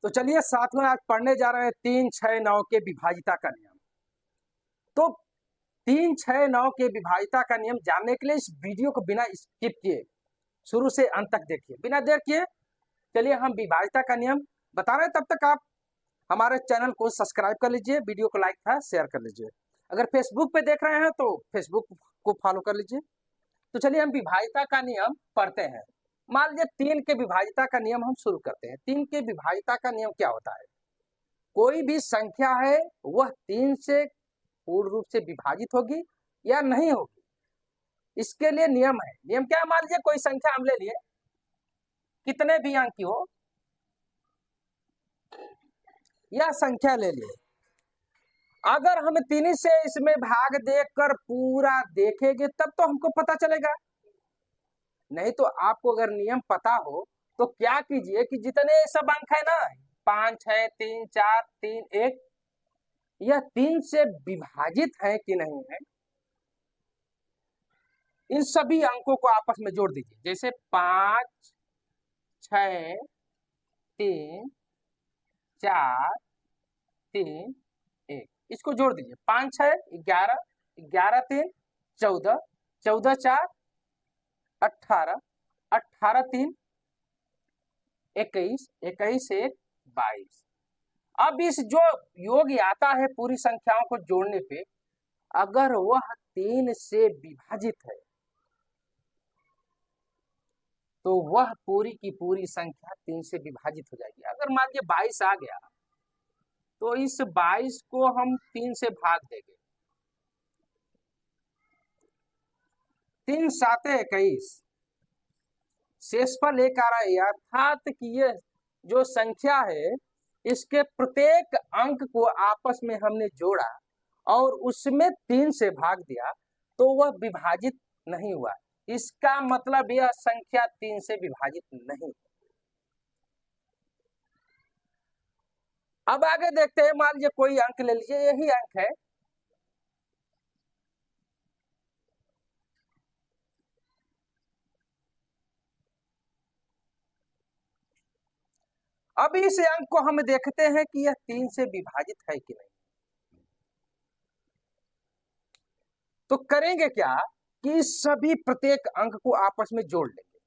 तो चलिए साथ में आज पढ़ने जा रहे हैं 3, 6, 9 के विभाजिता का नियम। तो 3, 6, 9 के विभाजिता का नियम जानने के लिए इस वीडियो को बिना स्किप किए शुरू से अंत तक देखिए। बिना देर किए चलिए हम विभाजिता का नियम बता रहे हैं, तब तक आप हमारे चैनल को सब्सक्राइब कर लीजिए, वीडियो को लाइक था शेयर कर लीजिए। अगर फेसबुक पे देख रहे हैं तो फेसबुक को फॉलो कर लीजिए। तो चलिए हम विभाजिता का नियम पढ़ते हैं। मान लीजिए 3 के विभाजिता का नियम हम शुरू करते हैं। 3 के विभाजिता का नियम क्या होता है? कोई भी संख्या है वह 3 से पूर्ण रूप से विभाजित होगी या नहीं होगी, इसके लिए नियम है। नियम क्या है? मान लीजिए कोई संख्या हम ले लिए, कितने भी अंक की हो, यह संख्या ले लिए। अगर हम 3 से इसमें भाग देकर पूरा देखेंगे तब तो हमको पता चलेगा। नहीं तो आपको अगर नियम पता हो तो क्या कीजिए कि जितने सब अंक है ना, 5, 6, 3, 4, 3, 1, यह 3 से विभाजित है कि नहीं है, इन सभी अंकों को आपस में जोड़ दीजिए। जैसे 5, 6, 3, 4, 3, 1, इसको जोड़ दीजिए। 5, 6, 11, 11, 3, 14, 14, 4, 18, 18, 3, 21, 21, 1, 22। अब इस जो योग आता है पूरी संख्याओं को जोड़ने पे, अगर वह 3 से विभाजित है तो वह पूरी की पूरी संख्या 3 से विभाजित हो जाएगी। अगर मान लीजिए 22 आ गया तो इस 22 को हम 3 से भाग देंगे। 3 7 21, शेषफल 1 आ रहा है, अर्थात कि ये जो संख्या है इसके प्रत्येक अंक को आपस में हमने जोड़ा और उसमें 3 से भाग दिया तो वह विभाजित नहीं हुआ। इसका मतलब यह संख्या 3 से विभाजित नहीं। अब आगे देखते हैं। मान लीजिए कोई अंक ले लीजिए, यही अंक है, अब इस अंक को हम देखते हैं कि यह 3 से विभाजित है कि नहीं। तो करेंगे क्या कि सभी प्रत्येक अंक को आपस में जोड़ लेंगे।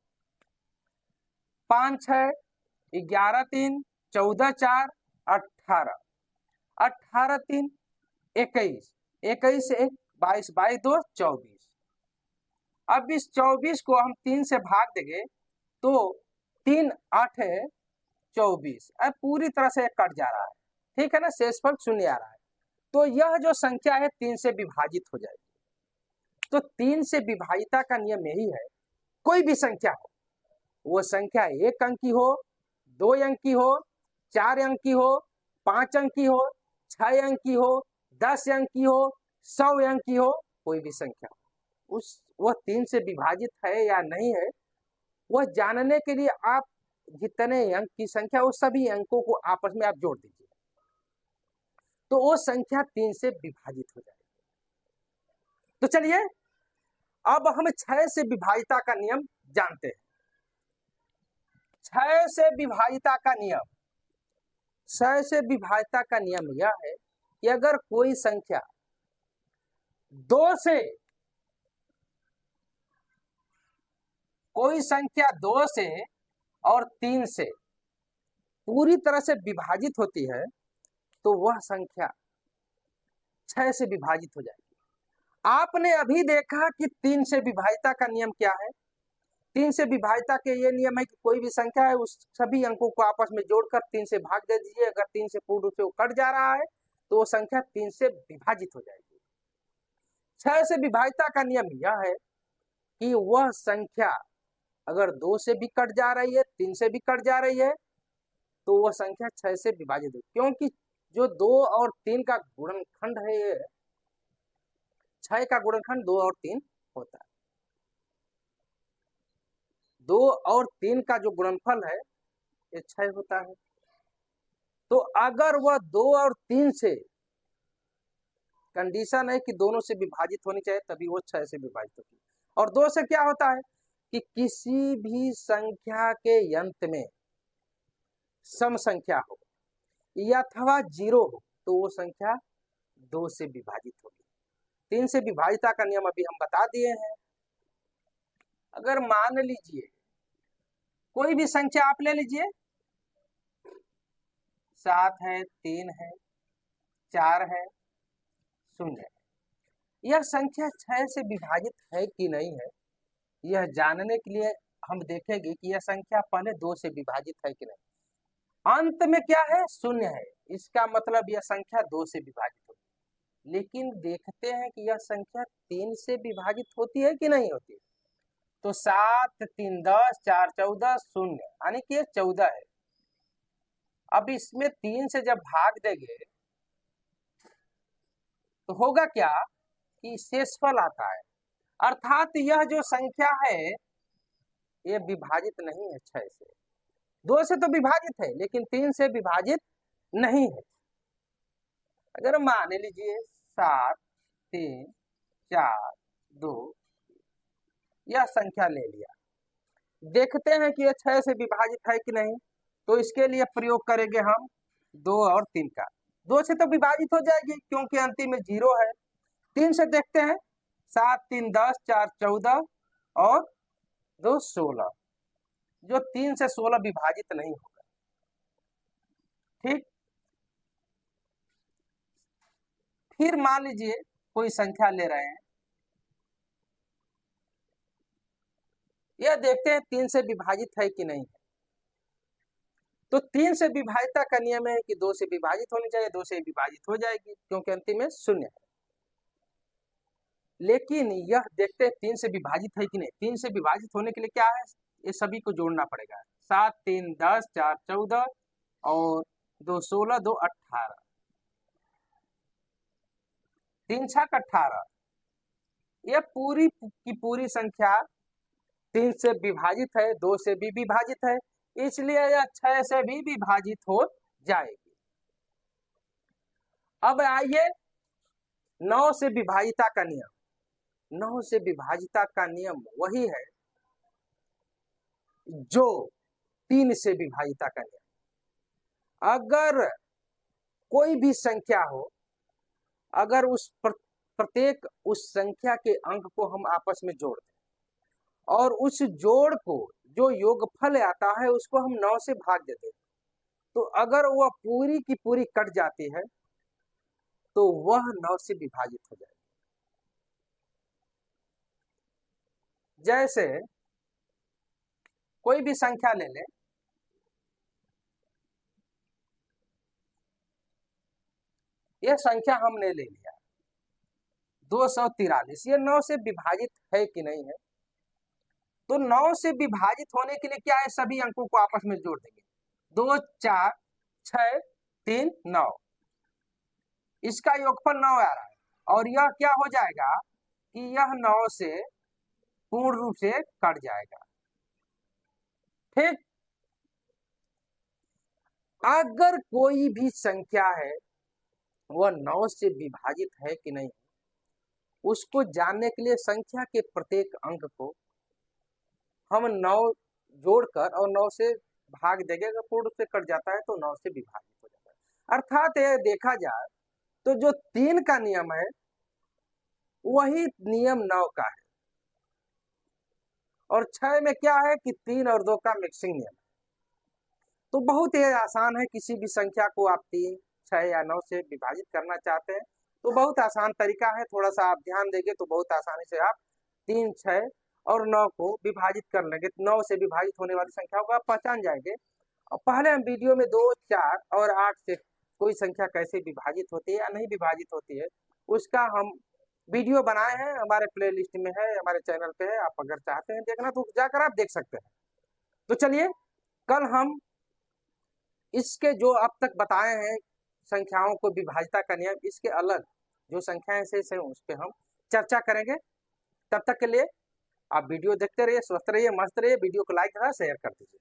5, 6, 11, 3, 14, 4, 18, 18, 3, 21, 21, 1, 22, 22, 2, 24। अब इस 24 को हम 3 से भाग देंगे तो 3, 8 है 24। अब पूरी तरह से कट जा रहा है, ठीक है ना, शेषफल 0 आ रहा है। तो यह जो संख्या है 3 से विभाजित हो जाएगी। तो 3 से विभाजिता का नियम यही है, कोई भी संख्या हो, वो संख्या 1 अंक की हो, 2 अंक की हो, 4 अंक की हो, 5 अंक की हो, 6 अंक की हो, 10 अंक की हो, 100 अंक की हो, कोई भी संख्या वह 3 से विभाजित है या नहीं है, वह जानने के लिए आप जितने अंक की संख्या उस सभी अंकों को आपस में आप जोड़ दीजिए तो वो संख्या 3 से विभाजित हो जाएगी। तो चलिए अब हम 6 से विभाजिता का नियम जानते हैं। 6 से विभाजिता का नियम, 6 से विभाजिता का नियम यह है कि अगर कोई संख्या 2 से, कोई संख्या 2 से और 3 से पूरी तरह से विभाजित होती है तो वह संख्या 6 से विभाजित हो जाएगी। आपने अभी देखा कि 3 से विभाजिता का नियम क्या है। 3 से विभाजिता के ये नियम है कि कोई भी संख्या है उस सभी अंकों को आपस में जोड़कर 3 से भाग दे दीजिए। अगर 3 से पूर्ण रूप से वो कट जा रहा है तो वो संख्या 3 से विभाजित हो जाएगी। 6 से विभाजिता का नियम यह है कि वह संख्या अगर 2 से भी कट जा रही है, 3 से भी कट जा रही है तो वह संख्या 6 से विभाजित है, क्योंकि जो 2 और 3 का गुणनखंड है, ये 6 का गुणनखंड 2 और 3 होता है। 2 और 3 का जो गुणनफल है ये 6 होता है। तो अगर वह 2 और 3 से, कंडीशन है कि दोनों से विभाजित होनी चाहिए तभी वो 6 से विभाजित होती है। और 2 से क्या होता है कि किसी भी संख्या के अंत में सम संख्या हो, या अथवा 0 हो तो वो संख्या 2 से विभाजित होगी। 3 से विभाजिता का नियम अभी हम बता दिए हैं। अगर मान लीजिए कोई भी संख्या आप ले लीजिए, 7 है, 3 है, 4 है, 0 है, यह संख्या 6 से विभाजित है कि नहीं है, यह जानने के लिए हम देखेंगे कि यह संख्या पहले 2 से विभाजित है कि नहीं। अंत में क्या है, 0 है, इसका मतलब यह संख्या 2 से विभाजित होगी। लेकिन देखते हैं कि यह संख्या 3 से विभाजित होती है कि नहीं होती है। तो 7 3 10 4 14 0 यानी कि 14 है। अब इसमें 3 से जब भाग देंगे तो होगा क्या कि शेषफल आता है, अर्थात यह जो संख्या है ये विभाजित नहीं है 6 से। 2 से तो विभाजित है लेकिन 3 से विभाजित नहीं है। अगर मान लीजिए 7 3 4 2 यह संख्या ले लिया, देखते हैं कि यह 6 से विभाजित है कि नहीं। तो इसके लिए प्रयोग करेंगे हम 2 और 3 का। 2 से तो विभाजित हो जाएगी क्योंकि अंतिम में 0 है। 3 से देखते हैं, 7 3 10 4 14 और 2 16, जो 3 से 16 विभाजित नहीं होगा। ठीक, फिर मान लीजिए कोई संख्या ले रहे हैं, यह देखते हैं 3 से विभाजित है कि नहीं है। तो 3 से विभाजिता का नियम है कि 2 से विभाजित होनी चाहिए, 2 से विभाजित हो जाएगी क्योंकि अंतिम में 0 है। लेकिन यह देखते हैं 3 से विभाजित है कि नहीं। 3 से विभाजित होने के लिए क्या है, ये सभी को जोड़ना पड़ेगा। 7 3 10 4 14 और 2 16 2 18, 3 6 18, यह पूरी की पूरी संख्या 3 से विभाजित है, 2 से भी विभाजित है, इसलिए यह 6 से भी विभाजित हो जाएगी। अब आइए 9 से विभाजिता का नियम। 9 से विभाजिता का नियम वही है जो 3 से विभाजिता का नियम। अगर कोई भी संख्या हो, अगर उस प्रत्येक उस संख्या के अंक को हम आपस में जोड़ दें और उस जोड़ को जो योगफल आता है उसको हम 9 से भाग देते हैं, तो अगर वह पूरी की पूरी कट जाती है तो वह 9 से विभाजित हो जाएगी। जैसे कोई भी संख्या ले लें, यह संख्या हमने ले लिया 243, ये 9 से विभाजित है कि नहीं है। तो 9 से विभाजित होने के लिए क्या है, सभी अंकों को आपस में जोड़ देंगे। 2 4 6 3 9, इसका योगफल 9 आ रहा है और यह क्या हो जाएगा कि यह 9 से पूर्ण रूप से कट जाएगा। ठीक, अगर कोई भी संख्या है वह 9 से विभाजित है कि नहीं, उसको जानने के लिए संख्या के प्रत्येक अंक को हम 9 जोड़कर और 9 से भाग देंगे। अगर पूर्ण रूप से कट जाता है तो 9 से विभाजित हो जाता है। अर्थात यह देखा जाए तो जो 3 का नियम है वही नियम 9 का है, और 6 में क्या है कि 3 और 2 का मिक्सिंग नियम। तो बहुत ही आसान है, किसी भी संख्या को आप 3 6 या 9 से विभाजित करना चाहते हैं तो बहुत आसान तरीका है। थोड़ा सा आप ध्यान देंगे तो बहुत आसानी से आप 3 6 और 9 को विभाजित कर लेंगे। 9 से विभाजित होने वाली संख्याओं को आप पहचान जाएंगे। और पहले हम वीडियो में 2 4 और 8 से कोई संख्या कैसे विभाजित होती है या नहीं विभाजित होती है उसका हम वीडियो बनाए हैं, हमारे प्ले लिस्ट में है, हमारे चैनल पे है। आप अगर चाहते हैं देखना तो जाकर आप देख सकते हैं। तो चलिए कल हम इसके जो अब तक बताए हैं संख्याओं को विभाजिता का नियम, इसके अलग जो संख्याएं शेष है उस पर हम चर्चा करेंगे। तब तक के लिए आप वीडियो देखते रहिए, स्वस्थ रहिए, मस्त रहिए। वीडियो को लाइक करा, शेयर कर दीजिए।